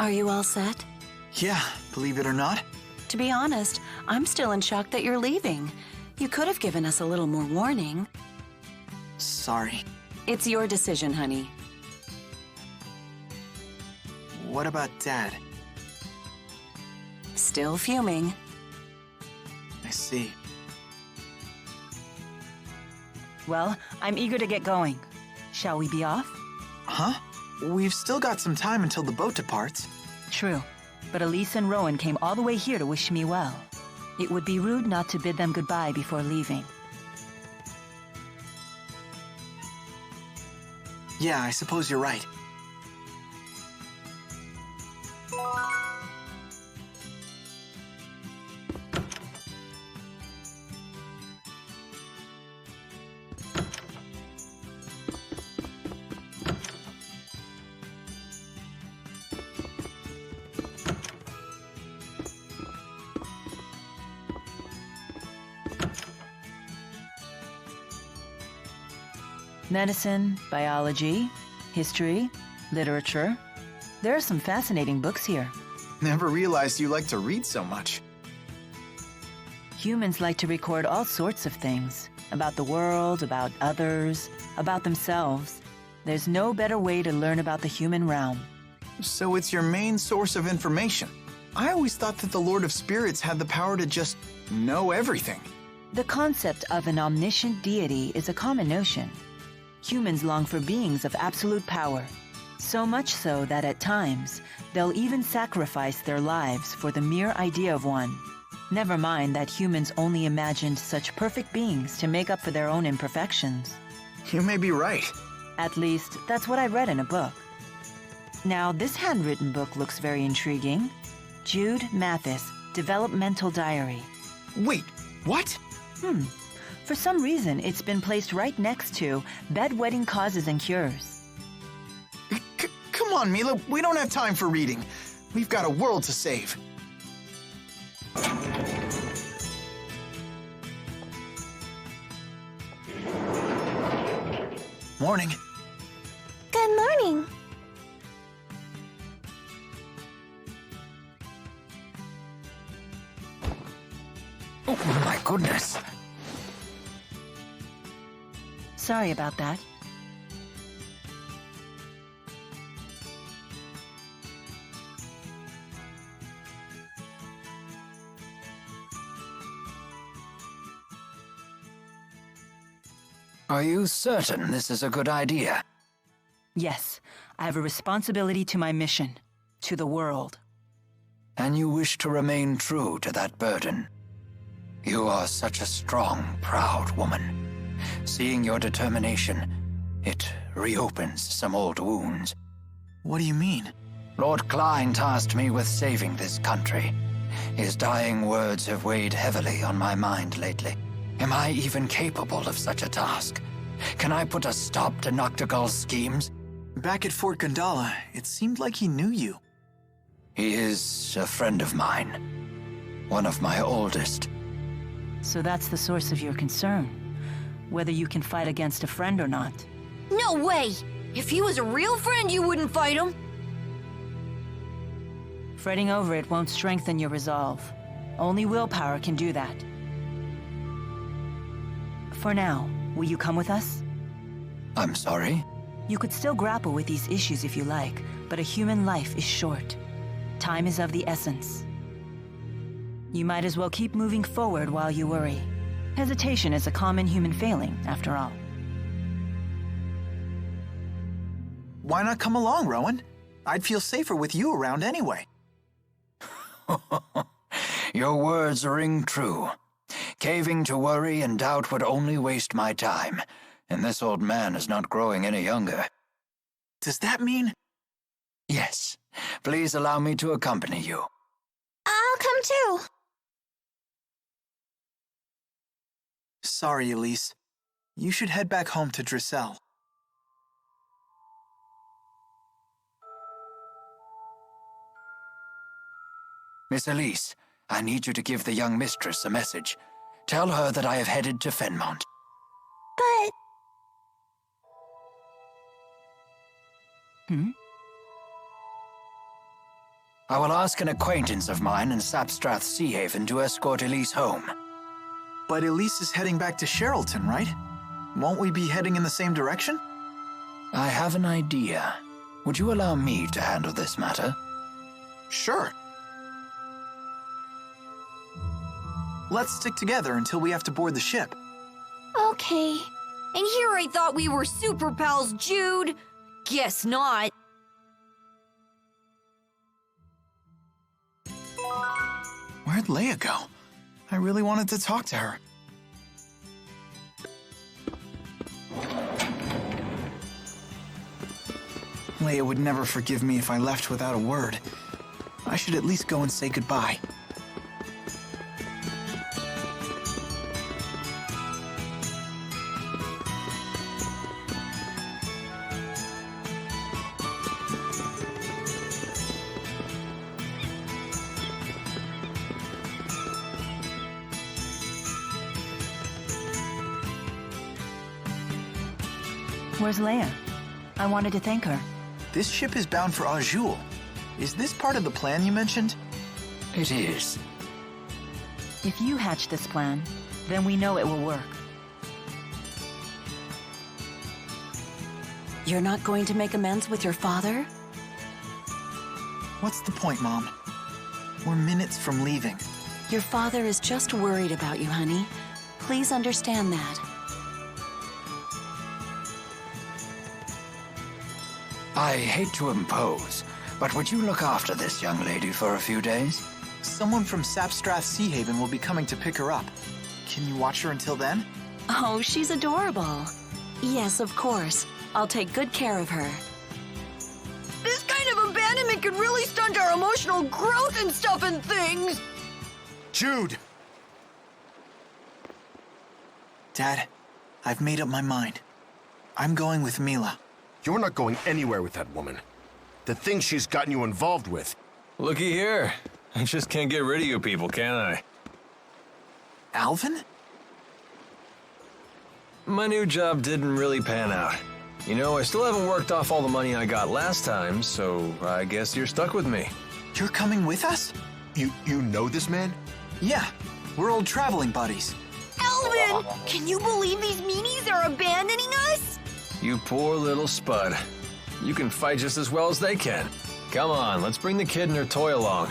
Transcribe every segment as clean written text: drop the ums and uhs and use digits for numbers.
Are you all set? Yeah, believe it or not. To be honest, I'm still in shock that you're leaving. You could have given us a little more warning. Sorry. It's your decision, honey. What about Dad? Still fuming. I see. Well, I'm eager to get going. Shall we be off? Huh? We've still got some time until the boat departs. True, but Elise and Rowan came all the way here to wish me well. It would be rude not to bid them goodbye before leaving. Yeah, I suppose you're right. Medicine, biology, history, literature. There are some fascinating books here. Never realized you like to read so much. Humans like to record all sorts of things. About the world, about others, about themselves. There's no better way to learn about the human realm. So it's your main source of information. I always thought that the Lord of Spirits had the power to just know everything. The concept of an omniscient deity is a common notion. Humans long for beings of absolute power, so much so that at times, they'll even sacrifice their lives for the mere idea of one. Never mind that humans only imagined such perfect beings to make up for their own imperfections. You may be right. At least, that's what I read in a book. Now, this handwritten book looks very intriguing. Jude Mathis, Developmental Diary. Wait, what? For some reason, it's been placed right next to Bedwetting Causes and Cures. Come on, Milla, we don't have time for reading. We've got a world to save. Morning. Good morning. Oh, my goodness. Sorry about that. Are you certain this is a good idea? Yes, I have a responsibility to my mission, to the world. And you wish to remain true to that burden? You are such a strong, proud woman. Seeing your determination, it reopens some old wounds. What do you mean? Lord Klein tasked me with saving this country. His dying words have weighed heavily on my mind lately. Am I even capable of such a task? Can I put a stop to Noctigal's schemes? Back at Fort Gandala, it seemed like he knew you. He is a friend of mine. One of my oldest. So that's the source of your concern. Whether you can fight against a friend or not. No way! If he was a real friend, you wouldn't fight him. Fretting over it won't strengthen your resolve. Only willpower can do that. For now, will you come with us? I'm sorry? You could still grapple with these issues if you like, but a human life is short. Time is of the essence. You might as well keep moving forward while you worry. Hesitation is a common human failing, after all. Why not come along, Rowan? I'd feel safer with you around anyway. Your words ring true. Caving to worry and doubt would only waste my time, and this old man is not growing any younger. Does that mean? Yes. Please allow me to accompany you. I'll come too. Sorry, Elise. You should head back home to Drissel. Miss Elise, I need you to give the young mistress a message. Tell her that I have headed to Fenmont. But... I will ask an acquaintance of mine in Sapstrath Sea Haven to escort Elise home. But Elise is heading back to Sherrilton, right? Won't we be heading in the same direction? I have an idea. Would you allow me to handle this matter? Sure. Let's stick together until we have to board the ship. Okay. And here I thought we were super pals, Jude. Guess not. Where'd Leia go? I really wanted to talk to her. Leia would never forgive me if I left without a word. I should at least go and say goodbye. Where's Leia? I wanted to thank her. This ship is bound for Azul. Is this part of the plan you mentioned? It is. If you hatch this plan, then we know it will work. You're not going to make amends with your father? What's the point, Mom? We're minutes from leaving. Your father is just worried about you, honey. Please understand that. I hate to impose, but would you look after this young lady for a few days? Someone from Sapstrath Sea Haven will be coming to pick her up. Can you watch her until then? Oh, she's adorable. Yes, of course. I'll take good care of her. This kind of abandonment could really stunt our emotional growth and stuff and things. Jude! Dad, I've made up my mind. I'm going with Milla. You're not going anywhere with that woman. The things she's gotten you involved with. Looky here. I just can't get rid of you people, can I? Alvin? My new job didn't really pan out. You know, I still haven't worked off all the money I got last time, so I guess you're stuck with me. You're coming with us? You know this man? Yeah, we're old traveling buddies. Alvin! Can you believe these meanies are abandoning us? You poor little spud. You can fight just as well as they can. Come on, let's bring the kid and her toy along.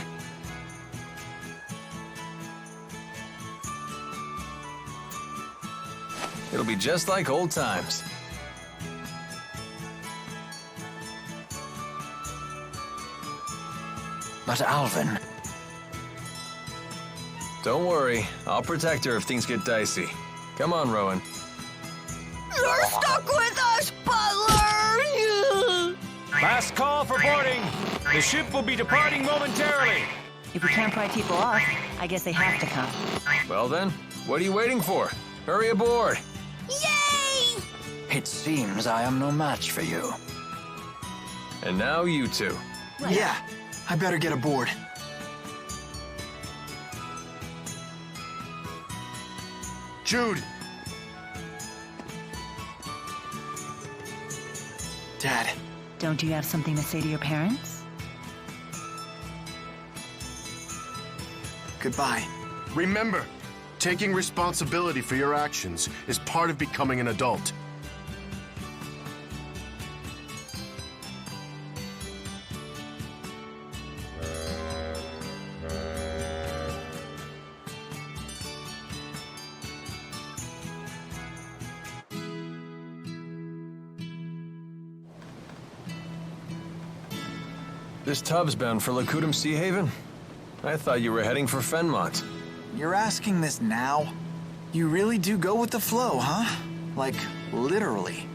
It'll be just like old times. But Alvin... Don't worry, I'll protect her if things get dicey. Come on, Rowan. You're stuck with us, Butler! Last call for boarding. The ship will be departing momentarily. If we can't pry people off, I guess they have to come. Well then, what are you waiting for? Hurry aboard! Yay! It seems I am no match for you. And now you two. Yeah, I better get aboard. Jude! Dad, Don't you have something to say to your parents? goodbye. Remember, taking responsibility for your actions is part of becoming an adult. This tub's bound for Lakutum Sea Haven? I thought you were heading for Fenmont. You're asking this now? You really do go with the flow, huh? Like, literally.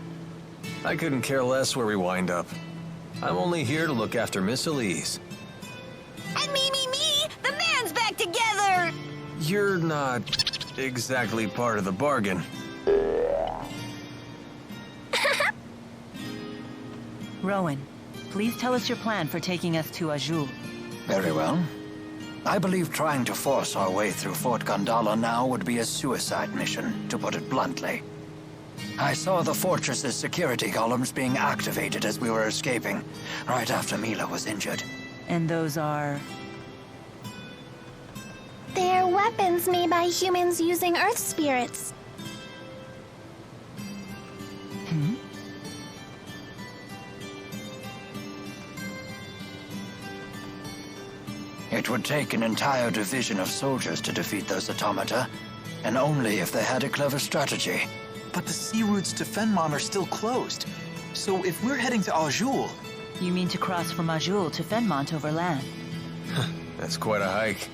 I couldn't care less where we wind up. I'm only here to look after Miss Elise. And me! The man's back together! You're not exactly part of the bargain. Rowan, please tell us your plan for taking us to Azul. Very well. I believe trying to force our way through Fort Gondala now would be a suicide mission, to put it bluntly. I saw the fortress's security columns being activated as we were escaping, right after Milla was injured. And those are... They're weapons made by humans using Earth spirits. It would take an entire division of soldiers to defeat those automata, and only if they had a clever strategy. But the sea routes to Fenmont are still closed. So if we're heading to Azul, You mean to cross from Azul to Fenmont over land? That's quite a hike.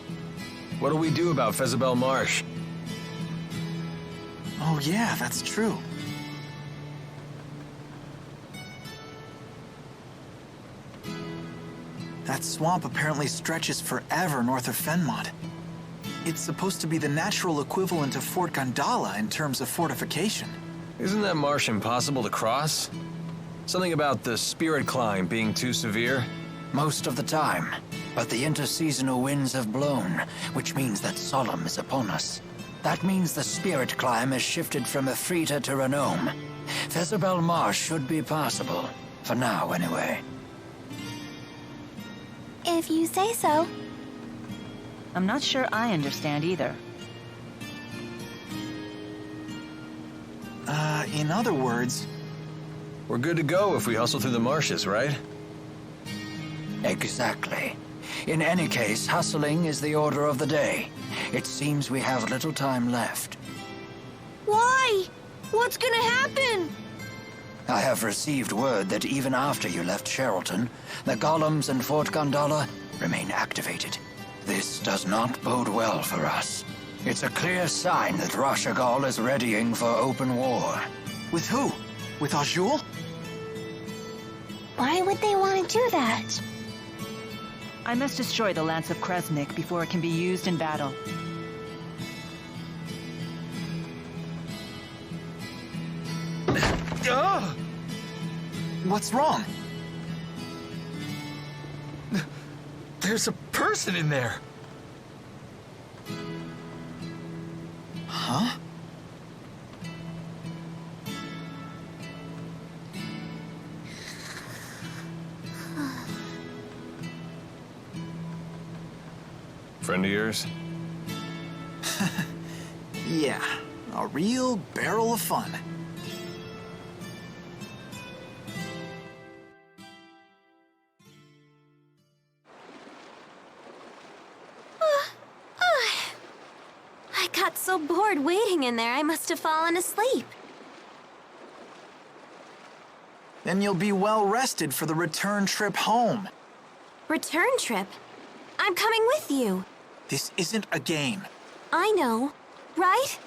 What do we do about Fezabel Marsh? oh yeah, that's true. That swamp apparently stretches forever north of Fenmont. It's supposed to be the natural equivalent of Fort Gondala in terms of fortification. Isn't that marsh impossible to cross? Something about the spirit climb being too severe? Most of the time. But the interseasonal winds have blown, which means that Solemn is upon us. That means the spirit climb has shifted from Efrita to Renome. Fezabel Marsh should be passable. For now, anyway. If you say so. I'm not sure I understand either. In other words, We're good to go if we hustle through the marshes, right? Exactly. In any case, hustling is the order of the day. It seems we have little time left. Why? What's gonna happen? I have received word that even after you left Sherrilton, the golems in Fort Gondala remain activated. This does not bode well for us. It's a clear sign that Rashagal is readying for open war. with who? With Azul? Why would they want to do that? I must destroy the Lance of Kresnik before it can be used in battle. What's wrong? There's a person in there. Huh? Friend of yours? Yeah, a real barrel of fun. I got so bored waiting in there, I must have fallen asleep. Then you'll be well rested for the return trip home. Return trip? I'm coming with you. This isn't a game. I know, right?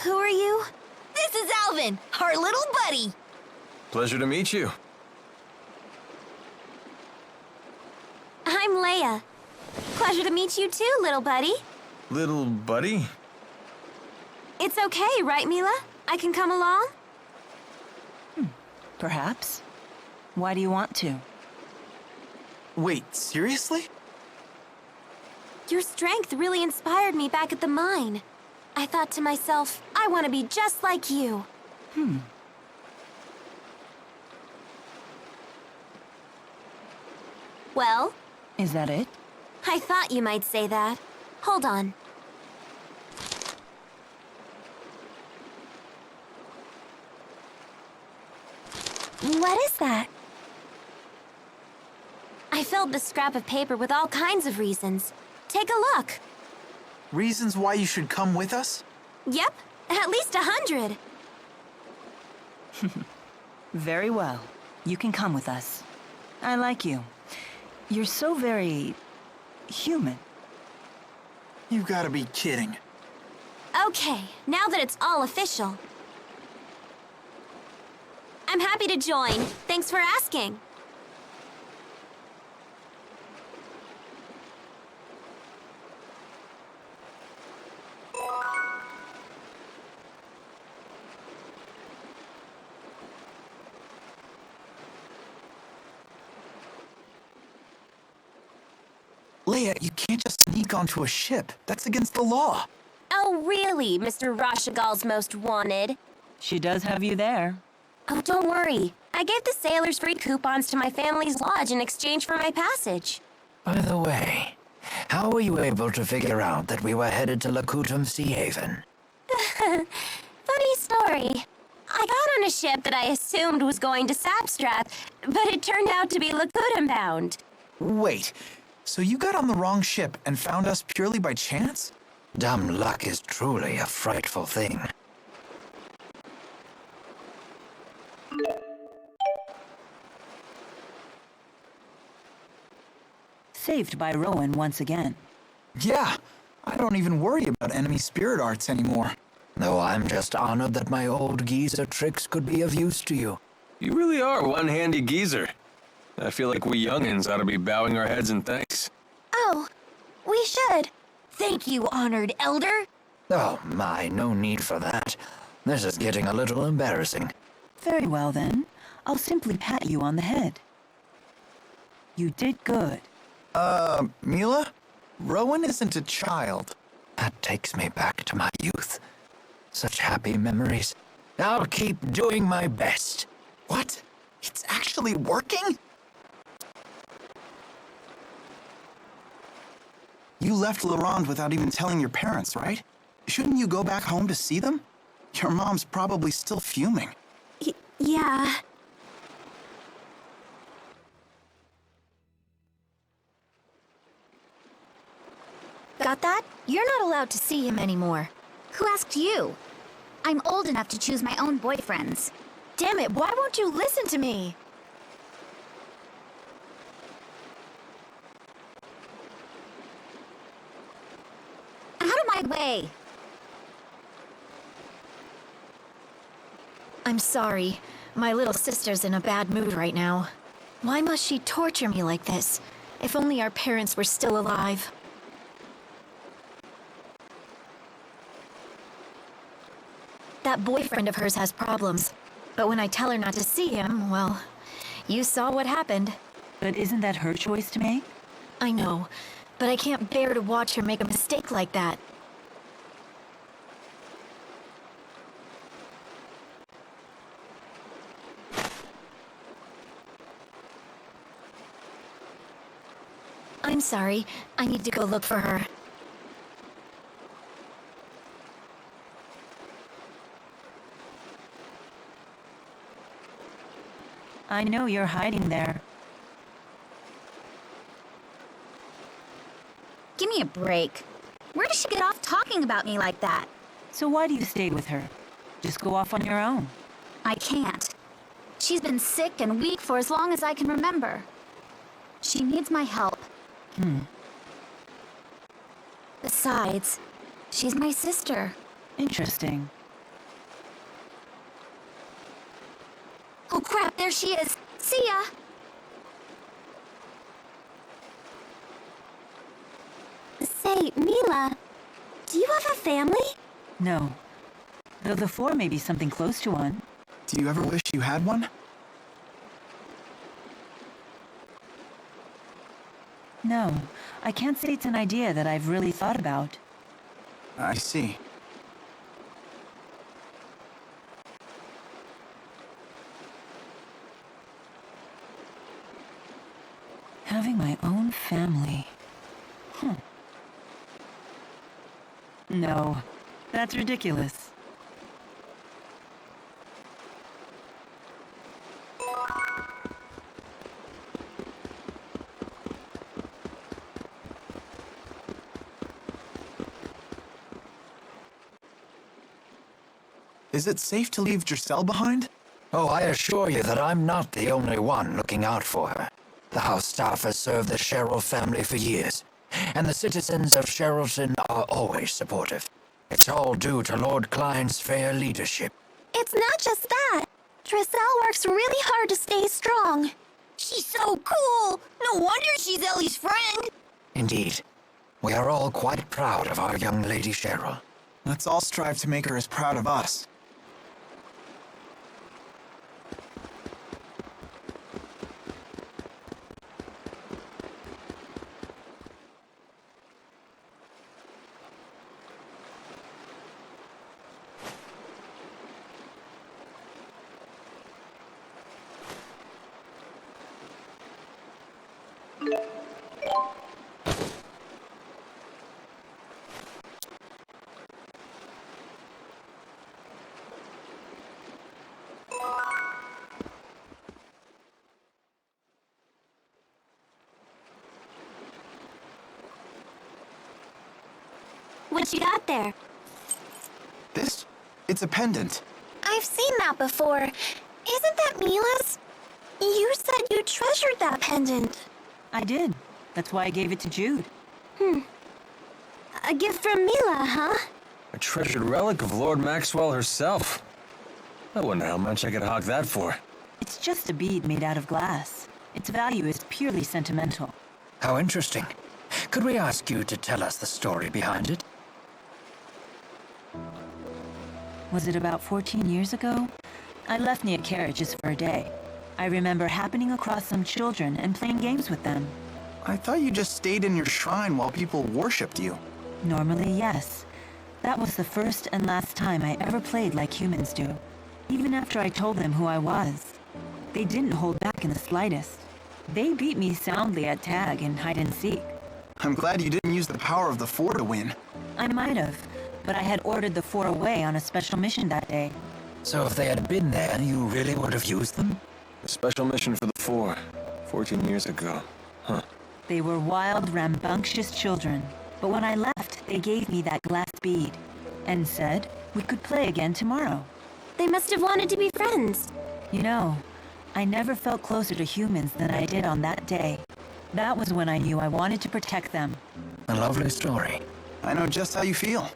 Who are you? This is Alvin, our little buddy. Pleasure to meet you. I'm Leia. Pleasure to meet you too, little buddy. Little buddy? It's okay, right, Milla? I can come along? Perhaps. Why do you want to? Wait, seriously? Your strength really inspired me back at the mine. I thought to myself, I want to be just like you. Well, Is that it? I thought you might say that. Hold on. What is that? I filled this scrap of paper with all kinds of reasons. Take a look. Reasons why you should come with us? Yep, at least 100. Very well. You can come with us. I like you. You're so very... human. You gotta be kidding. Okay, now that it's all official. I'm happy to join. Thanks for asking. Leia, you can't just sneak onto a ship. That's against the law. Oh, really, Mr. Rashagal's most wanted? She does have you there. Oh, don't worry. I gave the sailors free coupons to my family's lodge in exchange for my passage. By the way, how were you able to figure out that we were headed to Lakutum Sea Haven? Funny story. I got on a ship that I assumed was going to Sapstrap, but it turned out to be Lakutum bound. Wait, so you got on the wrong ship and found us purely by chance? Dumb luck is truly a frightful thing. Saved by Rowan once again. Yeah, I don't even worry about enemy spirit arts anymore. Though I'm just honored that my old geezer tricks could be of use to you. You really are one handy geezer. I feel like we youngins ought to be bowing our heads in thanks. Oh, we should. Thank you, honored elder. Oh my, no need for that. This is getting a little embarrassing. Very well then. I'll simply pat you on the head. You did good. Milla? Rowan isn't a child. That takes me back to my youth. Such happy memories. I'll keep doing my best. What? It's actually working? You left Laurent without even telling your parents, right? Shouldn't you go back home to see them? Your mom's probably still fuming. Yeah. Got that? You're not allowed to see him anymore. Who asked you? I'm old enough to choose my own boyfriends. Damn it, why won't you listen to me? Out of my way! I'm sorry. My little sister's in a bad mood right now. Why must she torture me like this? If only our parents were still alive. That boyfriend of hers has problems. But when I tell her not to see him, well, you saw what happened. But isn't that her choice to make? I know, but I can't bear to watch her make a mistake like that. I'm sorry. I need to go look for her. I know you're hiding there. Give me a break. Where does she get off talking about me like that? So why do you stay with her? Just go off on your own. I can't. She's been sick and weak for as long as I can remember. She needs my help. Besides, she's my sister. Interesting. Oh crap, there she is. See ya! Say, Milla, do you have a family? No. Though the floor may be something close to one. Do you ever wish you had one? No. I can't say it's an idea that I've really thought about. I see. Having my own family. No. That's ridiculous. Is it safe to leave Giselle behind? Oh, I assure you that I'm not the only one looking out for her. The house staff has served the Sherrill family for years, and the citizens of Sherrilton are always supportive. It's all due to Lord Klein's fair leadership. It's not just that. Giselle works really hard to stay strong. She's so cool! No wonder she's Ellie's friend! Indeed. We are all quite proud of our young Lady Sherrill. Let's all strive to make her as proud of us. what you got there. This? It's a pendant. I've seen that before. Isn't that Milla's? You said you treasured that pendant. I did. That's why I gave it to Jude. A gift from Milla, huh? A treasured relic of Lord Maxwell herself. I wonder how much I could hawk that for. It's just a bead made out of glass. Its value is purely sentimental. How interesting. Could we ask you to tell us the story behind it? Was it about 14 years ago? I left Nia just for a day. I remember happening across some children and playing games with them. I thought you just stayed in your shrine while people worshipped you. Normally, yes. That was the first and last time I ever played like humans do. Even after I told them who I was. They didn't hold back in the slightest. They beat me soundly at tag and hide and seek. I'm glad you didn't use the power of the Four to win. I might have, but I had ordered the four away on a special mission that day. So if they had been there, you really would have used them? A special mission for the four, 14 years ago. Huh. They were wild, rambunctious children, but when I left, they gave me that glass bead and said we could play again tomorrow. They must have wanted to be friends. You know, I never felt closer to humans than I did on that day. That was when I knew I wanted to protect them. A lovely story. I know just how you feel.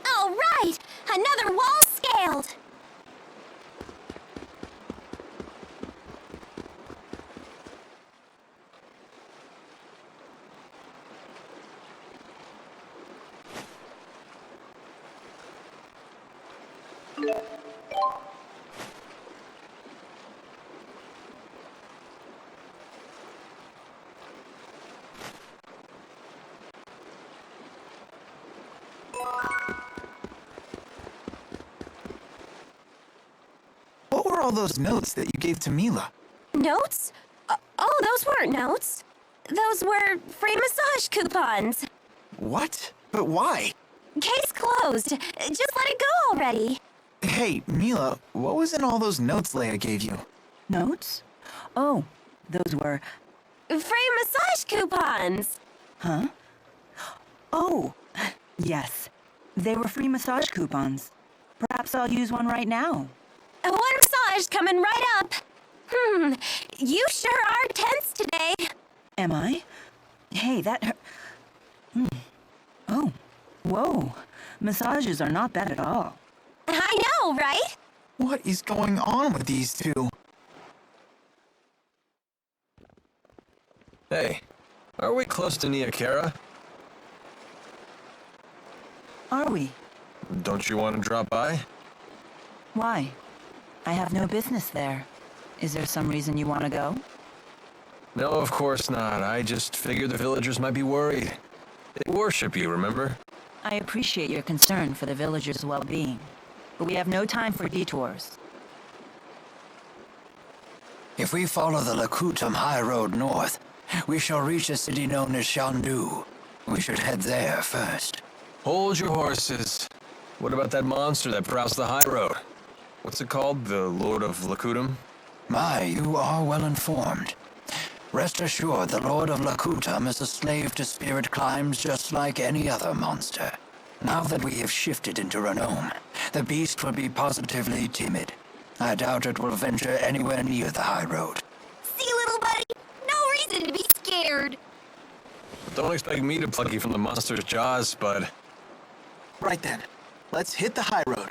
All right! Another wall scaled! What were all those notes that you gave to Milla? Notes? Oh, those weren't notes. Those were free massage coupons. What? But why? Case closed. Just let it go already. Hey, Milla, what was in all those notes Leia gave you? Notes? Oh, those were... Free massage coupons. Huh? Oh, yes. They were free massage coupons. Perhaps I'll use one right now. One massage coming right up. You sure are tense today. Am I? Hey, that... Oh, whoa. Massages are not bad at all. I know, right? What is going on with these two? Hey, are we close to Nia? Are we? Don't you want to drop by? Why? I have no business there. Is there some reason you want to go? No, of course not. I just figured the villagers might be worried. They worship you, remember? I appreciate your concern for the villagers' well-being, but we have no time for detours. If we follow the Lakutam High Road north, we shall reach a city known as Shandu. We should head there first. Hold your horses. What about that monster that prowls the high road? What's it called? The Lord of Lakutam? My, you are well informed. Rest assured, the Lord of Lakutam is a slave to spirit climbs just like any other monster. Now that we have shifted into Renome, the beast will be positively timid. I doubt it will venture anywhere near the high road. See, little buddy? No reason to be scared. Don't expect me to pluck you from the monster's jaws, bud. Right then, let's hit the high road.